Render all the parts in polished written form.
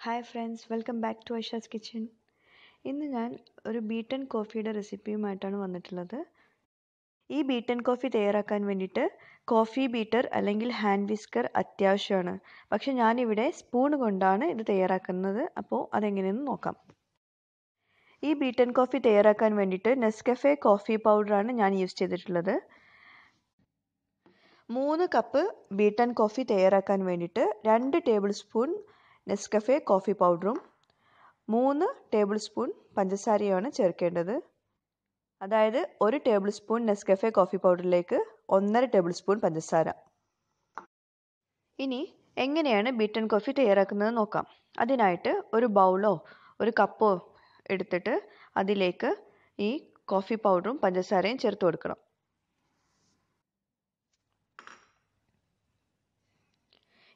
Hi friends, welcome back to Aisha's kitchen. ഇന്ന് ഞാൻ ഒരു ബീറ്റൻ കോഫിയുടെ റെസിപ്പിയുമായിട്ടാണ് വന്നിട്ടുള്ളത്. ഈ ബീറ്റൻ കോഫി തയ്യാറാക്കാൻ വേണ്ടിയിട്ട് കോഫി ബീറ്റർ അല്ലെങ്കിൽ ഹാൻഡ് വിസ്കർ അത്യാവശ്യമാണ്. പക്ഷെ ഞാനിവിടെ സ്പൂൺ കൊണ്ടാണ് ഇത് തയ്യാറാക്കുന്നത്. അപ്പോൾ അതെങ്ങനെയെന്ന് നോക്കാം. ഈ ബീറ്റൻ കോഫി തയ്യാറാക്കാൻ വേണ്ടിയിട്ട് നെസ്കഫെ കോഫി പൗഡറാണ് ഞാൻ യൂസ് ചെയ്തിട്ടുള്ളത്. 3 കപ്പ് ബീറ്റൻ കോഫി തയ്യാറാക്കാൻ വേണ്ടിയിട്ട് 2 ടേബിൾ സ്പൂൺ നെസ്കഫെ കോഫി പൗഡറും 3 ടേബിൾ സ്പൂൺ പഞ്ചസാരയാണ് ചേർക്കേണ്ടത്. അതായത് 1 ടേബിൾ സ്പൂൺ നെസ്കഫെ കോഫി പൗഡറിലേക്ക് 1.5 ടേബിൾ സ്പൂൺ പഞ്ചസാര. ഇനി എങ്ങനെയാണ് ബീറ്റൻ കോഫി തയ്യാറാക്കുന്നത് നോക്കാം. അതിനായിട്ട് ഒരു ബൗളോ ഒരു കപ്പോ എടുത്തിട്ട് അതിലേക്ക് ഈ കോഫി പൗഡറും പഞ്ചസാരയും ചേർത്ത് കൊടുക്കണം.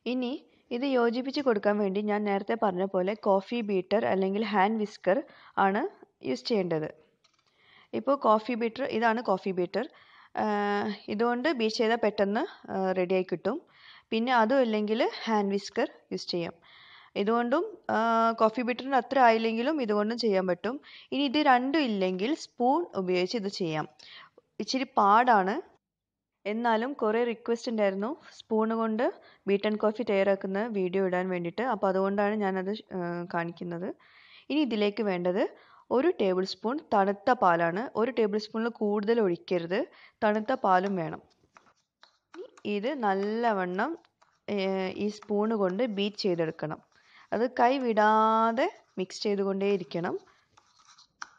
ഇനി ഇത് യോജിപ്പിച്ച് കൊടുക്കാൻ വേണ്ടി ഞാൻ നേരത്തെ പറഞ്ഞ പോലെ കോഫി ബീറ്റർ അല്ലെങ്കിൽ ഹാൻഡ് വിസ്കർ ആണ് യൂസ് ചെയ്യേണ്ടത്. ഇപ്പോൾ ഇതാണ് കോഫി ബീറ്റർ. ഇതുകൊണ്ട് ബീറ്റ് ചെയ്താൽ പെട്ടെന്ന് റെഡിയായി കിട്ടും. പിന്നെ അതും ഇല്ലെങ്കിൽ ഹാൻഡ് വിസ്കർ യൂസ് ചെയ്യാം. ഇതുകൊണ്ടും കോഫി ബീറ്ററിന് അത്ര ആയില്ലെങ്കിലും ഇതുകൊണ്ടും ചെയ്യാൻ പറ്റും. ഇനി ഇത് രണ്ടും ഇല്ലെങ്കിൽ സ്പൂൺ ഉപയോഗിച്ച് ഇത് ചെയ്യാം. ഇച്ചിരി പാടാണ്. എന്നാലും കുറേ റിക്വസ്റ്റ് ഉണ്ടായിരുന്നു സ്പൂണ് കൊണ്ട് ബീറ്റൻ കോഫി തയ്യാറാക്കുന്ന വീഡിയോ ഇടാൻ വേണ്ടിയിട്ട്. അപ്പോൾ അതുകൊണ്ടാണ് ഞാനത് കാണിക്കുന്നത്. ഇനി ഇതിലേക്ക് വേണ്ടത് 1 ടേബിൾ സ്പൂൺ തണുത്ത പാലാണ്. 1 ടേബിൾ സ്പൂണിൽ കൂടുതൽ ഒഴിക്കരുത്. തണുത്ത പാലും വേണം. ഇത് നല്ലവണ്ണം ഈ സ്പൂണ് കൊണ്ട് ബീറ്റ് ചെയ്തെടുക്കണം. അത് കൈ വിടാതെ മിക്സ് ചെയ്തുകൊണ്ടേയിരിക്കണം.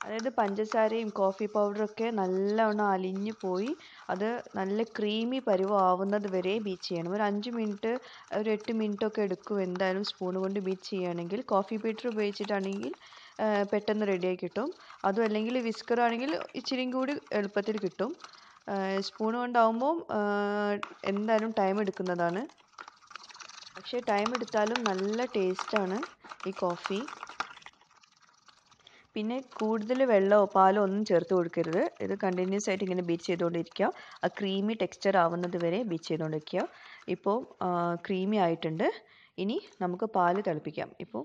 അതായത് പഞ്ചസാരയും കോഫി പൗഡറൊക്കെ നല്ലവണ്ണം അലിഞ്ഞു പോയി അത് നല്ല ക്രീമി പരുവമാവുന്നത് വരെ ബീറ്റ് ചെയ്യണം. ഒരു 5 മിനിറ്റ് ഒരു 8 മിനിറ്റൊക്കെ എടുക്കും എന്തായാലും സ്പൂൺ കൊണ്ട് ബീറ്റ് ചെയ്യുകയാണെങ്കിൽ. കോഫി ബീറ്റർ ഉപയോഗിച്ചിട്ടാണെങ്കിൽ പെട്ടെന്ന് റെഡിയായി കിട്ടും. അതും അല്ലെങ്കിൽ വിസ്കർ ആണെങ്കിൽ ഇച്ചിരിയും കൂടി എളുപ്പത്തിൽ കിട്ടും. സ്പൂൺ കൊണ്ടാവുമ്പോൾ എന്തായാലും ടൈം എടുക്കുന്നതാണ്. പക്ഷേ ടൈം എടുത്താലും നല്ല ടേസ്റ്റാണ് ഈ കോഫി. പിന്നെ കൂടുതൽ വെള്ളമോ പാലോ ഒന്നും ചേർത്ത് കൊടുക്കരുത്. ഇത് കണ്ടിന്യൂസ് ആയിട്ട് ഇങ്ങനെ ബീറ്റ് ചെയ്തുകൊണ്ടിരിക്കുക. ആ ക്രീമി ടെക്സ്ചർ ആവുന്നത് വരെ ബീറ്റ് ചെയ്തുകൊണ്ടിരിക്കുക. ഇപ്പോൾ ക്രീമി ആയിട്ടുണ്ട്. ഇനി നമുക്ക് പാല് തിളപ്പിക്കാം. ഇപ്പോൾ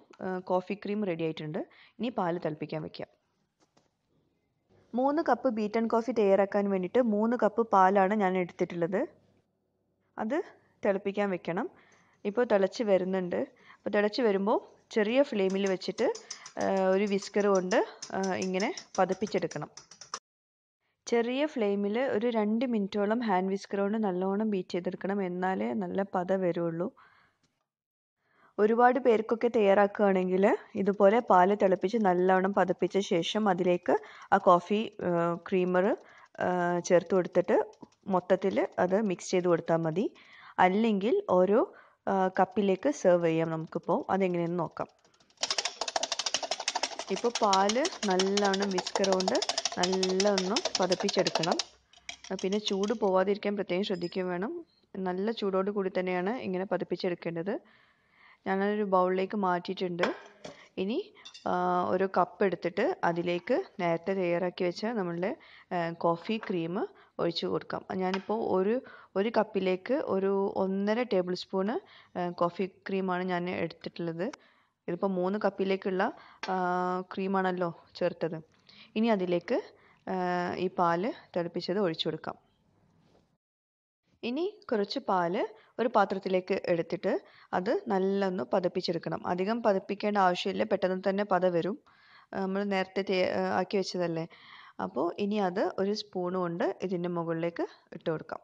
കോഫി ക്രീം റെഡി ആയിട്ടുണ്ട്. ഇനി പാല് തിളപ്പിക്കാൻ വെക്കാം. 3 കപ്പ് ബീറ്റൻ കോഫി തയ്യാറാക്കാൻ വേണ്ടിയിട്ട് 3 കപ്പ് പാലാണ് ഞാൻ എടുത്തിട്ടുള്ളത്. അത് തിളപ്പിക്കാൻ വെക്കണം. ഇപ്പോൾ തിളച്ച് വരുന്നുണ്ട്. അപ്പോൾ തിളച്ച് വരുമ്പോൾ ചെറിയ ഫ്ലെയിമിൽ വെച്ചിട്ട് ഒരു വിസ്കർ കൊണ്ട് ഇങ്ങനെ പതപ്പിച്ചെടുക്കണം. ചെറിയ ഫ്ലെയിമിൽ ഒരു 2 മിനിറ്റോളം ഹാൻഡ് വിസ്കർ കൊണ്ട് നല്ലോണം ബീറ്റ് ചെയ്തെടുക്കണം. എന്നാലേ നല്ല പത വരുള്ളൂ. ഒരുപാട് പേർക്കൊക്കെ തയ്യാറാക്കുകയാണെങ്കിൽ ഇതുപോലെ പാല് തിളപ്പിച്ച് നല്ലവണ്ണം പതപ്പിച്ച ശേഷം അതിലേക്ക് ആ കോഫി ക്രീമർ ചേർത്ത് കൊടുത്തിട്ട് മൊത്തത്തിൽ അത് മിക്സ് ചെയ്ത് കൊടുത്താൽ മതി. അല്ലെങ്കിൽ ഓരോ കപ്പിലേക്ക് സെർവ് ചെയ്യാം. നമുക്കിപ്പോൾ അതെങ്ങനെയെന്ന് നോക്കാം. ഇപ്പോൾ പാല് നല്ലവണ്ണം വിസ്കർ കൊണ്ട് നല്ലവണ്ണം പതപ്പിച്ചെടുക്കണം. പിന്നെ ചൂട് പോവാതിരിക്കാൻ പ്രത്യേകം ശ്രദ്ധിക്കുകയും വേണം. നല്ല ചൂടോട് കൂടി തന്നെയാണ് ഇങ്ങനെ പതപ്പിച്ചെടുക്കേണ്ടത്. ഞാനൊരു ബൗളിലേക്ക് മാറ്റിയിട്ടുണ്ട്. ഇനി ഒരു കപ്പ് എടുത്തിട്ട് അതിലേക്ക് നേരത്തെ തയ്യാറാക്കി വെച്ച നമ്മളുടെ കോഫി ക്രീം ഒഴിച്ചു കൊടുക്കാം. ഞാനിപ്പോൾ ഒരു കപ്പിലേക്ക് ഒരു 1.5 ടേബിൾ സ്പൂണ് കോഫി ക്രീമാണ് ഞാൻ എടുത്തിട്ടുള്ളത്. ഇതിപ്പോൾ 3 കപ്പിലേക്കുള്ള ക്രീമാണല്ലോ ചേർത്തത്. ഇനി അതിലേക്ക് ഈ പാല് തിളപ്പിച്ചത് ഒഴിച്ചു കൊടുക്കാം. ഇനി കുറച്ച് പാല് ഒരു പാത്രത്തിലേക്ക് എടുത്തിട്ട് അത് നല്ലൊന്ന് പതപ്പിച്ചെടുക്കണം. അധികം പതപ്പിക്കേണ്ട ആവശ്യമില്ല. പെട്ടെന്ന് തന്നെ പത വരും. നമ്മൾ നേരത്തെ ആക്കി വെച്ചതല്ലേ. അപ്പോൾ ഇനി അത് ഒരു സ്പൂൺ കൊണ്ട് ഇതിൻ്റെ മുകളിലേക്ക് ഇട്ട് കൊടുക്കാം.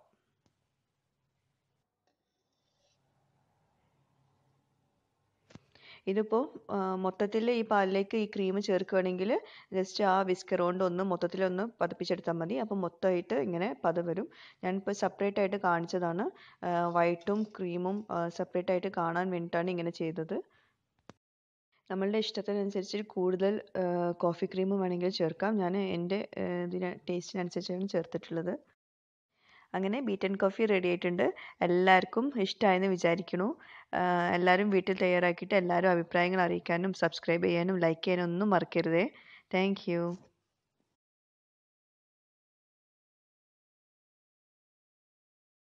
ഇതിപ്പോൾ മൊത്തത്തിൽ ഈ പാലിലേക്ക് ഈ ക്രീം ചേർക്കുകയാണെങ്കിൽ ജസ്റ്റ് ആ വിസ്കർ കൊണ്ട് മൊത്തത്തിലൊന്ന് പതപ്പിച്ചെടുത്താൽ മതി. അപ്പോൾ മൊത്തമായിട്ട് ഇങ്ങനെ പത വരും. ഞാനിപ്പോൾ സെപ്പറേറ്റ് ആയിട്ട് കാണിച്ചതാണ്. വൈറ്റും ക്രീമും സെപ്പറേറ്റ് ആയിട്ട് കാണാൻ വേണ്ടിയിട്ടാണ് ഇങ്ങനെ ചെയ്തത്. നമ്മളുടെ ഇഷ്ടത്തിനനുസരിച്ച് കൂടുതൽ കോഫി ക്രീം വേണമെങ്കിൽ ചേർക്കാം. ഞാൻ എൻ്റെ ടേസ്റ്റിനനുസരിച്ചാണ് ചേർത്തിട്ടുള്ളത്. അങ്ങനെ ബീറ്റൻ കോഫി റെഡി ആയിട്ടുണ്ട്. എല്ലാവർക്കും ഇഷ്ടമായെന്ന് വിചാരിക്കുന്നു. എല്ലാവരും വീട്ടിൽ തയ്യാറാക്കിയിട്ട് എല്ലാവരും അഭിപ്രായങ്ങൾ അറിയിക്കാനും സബ്സ്ക്രൈബ് ചെയ്യാനും ലൈക്ക് ചെയ്യാനും ഒന്നും മറക്കരുതേ. Thank you.